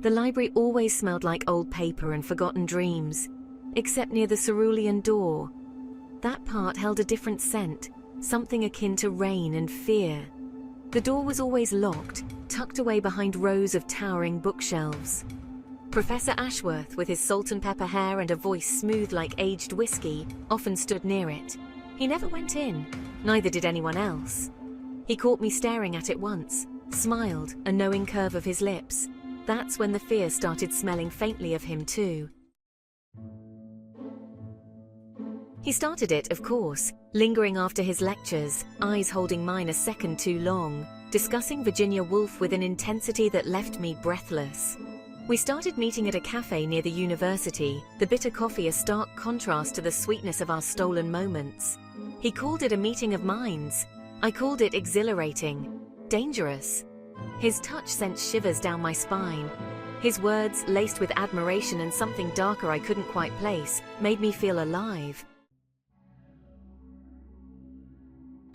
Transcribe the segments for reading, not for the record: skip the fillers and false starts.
The library always smelled like old paper and forgotten dreams, except near the cerulean door. That part held a different scent, something akin to rain and fear. The door was always locked, tucked away behind rows of towering bookshelves. Professor Ashworth, with his salt and pepper hair and a voice smooth like aged whiskey, often stood near it. He never went in, neither did anyone else. He caught me staring at it once, smiled, a knowing curve of his lips. That's when the fear started smelling faintly of him too. He started it, of course, lingering after his lectures, eyes holding mine a second too long, discussing Virginia Woolf with an intensity that left me breathless. We started meeting at a cafe near the university, the bitter coffee a stark contrast to the sweetness of our stolen moments. He called it a meeting of minds. I called it exhilarating, dangerous. His touch sent shivers down my spine. His words, laced with admiration and something darker I couldn't quite place, made me feel alive.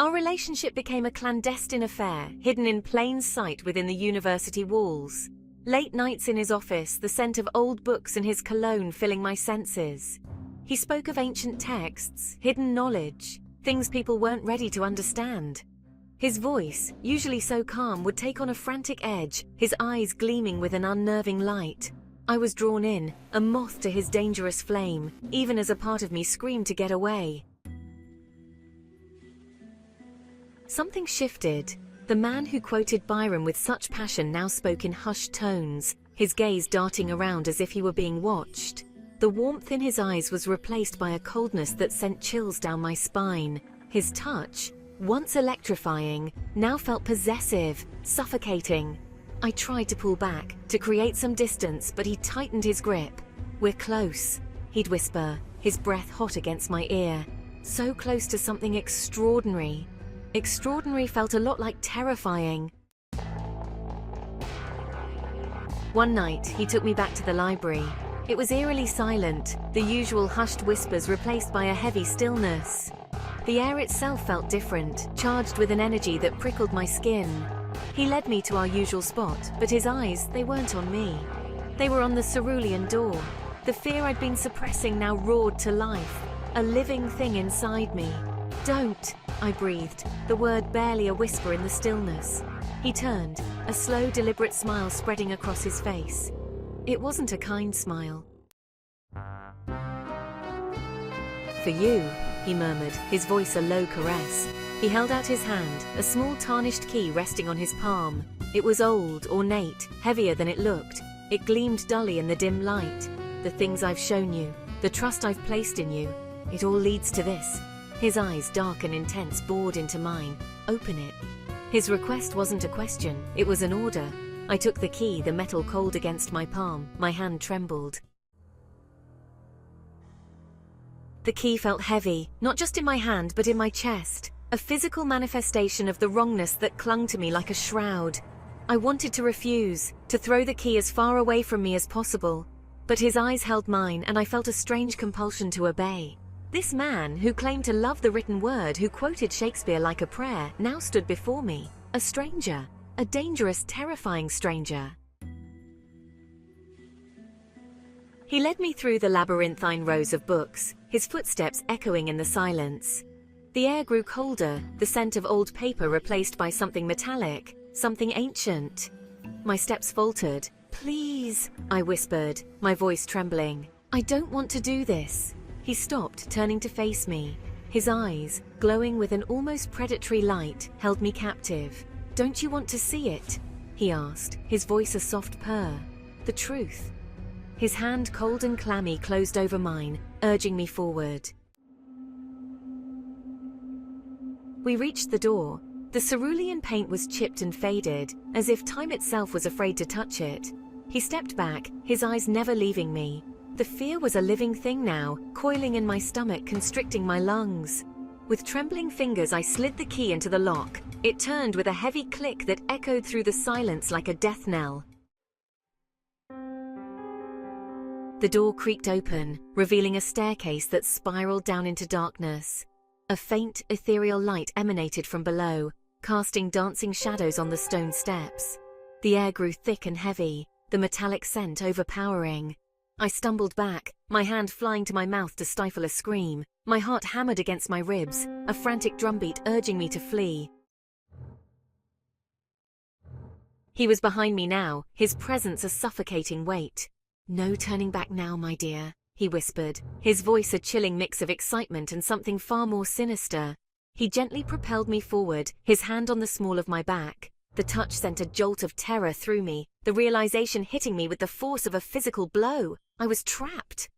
Our relationship became a clandestine affair, hidden in plain sight within the university walls. Late nights in his office, the scent of old books and his cologne filling my senses. He spoke of ancient texts, hidden knowledge, things people weren't ready to understand. His voice, usually so calm, would take on a frantic edge, his eyes gleaming with an unnerving light. I was drawn in, a moth to his dangerous flame, even as a part of me screamed to get away. Something shifted. The man who quoted Byron with such passion now spoke in hushed tones, his gaze darting around as if he were being watched. The warmth in his eyes was replaced by a coldness that sent chills down my spine. His touch, once electrifying, now felt possessive, suffocating. I tried to pull back, to create some distance, but he tightened his grip. "We're close," he'd whisper, his breath hot against my ear. So close to something extraordinary. Extraordinary felt a lot like terrifying. One night, he took me back to the library. It was eerily silent, the usual hushed whispers replaced by a heavy stillness. The air itself felt different, charged with an energy that prickled my skin. He led me to our usual spot, but his eyes, they weren't on me. They were on the cerulean door. The fear I'd been suppressing now roared to life, a living thing inside me. "Don't," I breathed, the word barely a whisper in the stillness. He turned, a slow, deliberate smile spreading across his face. It wasn't a kind smile. "For you," he murmured, his voice a low caress. He held out his hand, a small tarnished key resting on his palm. It was old, ornate, heavier than it looked. It gleamed dully in the dim light. "The things I've shown you, the trust I've placed in you, it all leads to this." His eyes, dark and intense, bored into mine. "Open it." His request wasn't a question, it was an order. I took the key, the metal cold against my palm. My hand trembled. The key felt heavy, not just in my hand, but in my chest. A physical manifestation of the wrongness that clung to me like a shroud. I wanted to refuse, to throw the key as far away from me as possible. But his eyes held mine, and I felt a strange compulsion to obey. This man, who claimed to love the written word, who quoted Shakespeare like a prayer, now stood before me. A stranger. A dangerous, terrifying stranger. He led me through the labyrinthine rows of books, his footsteps echoing in the silence. The air grew colder, the scent of old paper replaced by something metallic, something ancient. My steps faltered. "Please," I whispered, my voice trembling. "I don't want to do this." He stopped, turning to face me. His eyes, glowing with an almost predatory light, held me captive. "Don't you want to see it?" he asked, his voice a soft purr. The truth. His hand, cold and clammy, closed over mine, urging me forward. We reached the door. The cerulean paint was chipped and faded, as if time itself was afraid to touch it. He stepped back, his eyes never leaving me. The fear was a living thing now, coiling in my stomach, constricting my lungs. With trembling fingers, I slid the key into the lock. It turned with a heavy click that echoed through the silence like a death knell. The door creaked open, revealing a staircase that spiraled down into darkness. A faint, ethereal light emanated from below, casting dancing shadows on the stone steps. The air grew thick and heavy. the metallic scent overpowering. I stumbled back, my hand flying to my mouth to stifle a scream. My heart hammered against my ribs, a frantic drumbeat urging me to flee. He was behind me now, his presence a suffocating weight. "No turning back now, my dear," he whispered, his voice a chilling mix of excitement and something far more sinister. He gently propelled me forward, his hand on the small of my back. The touch sent a jolt of terror through me, the realization hitting me with the force of a physical blow. I was trapped.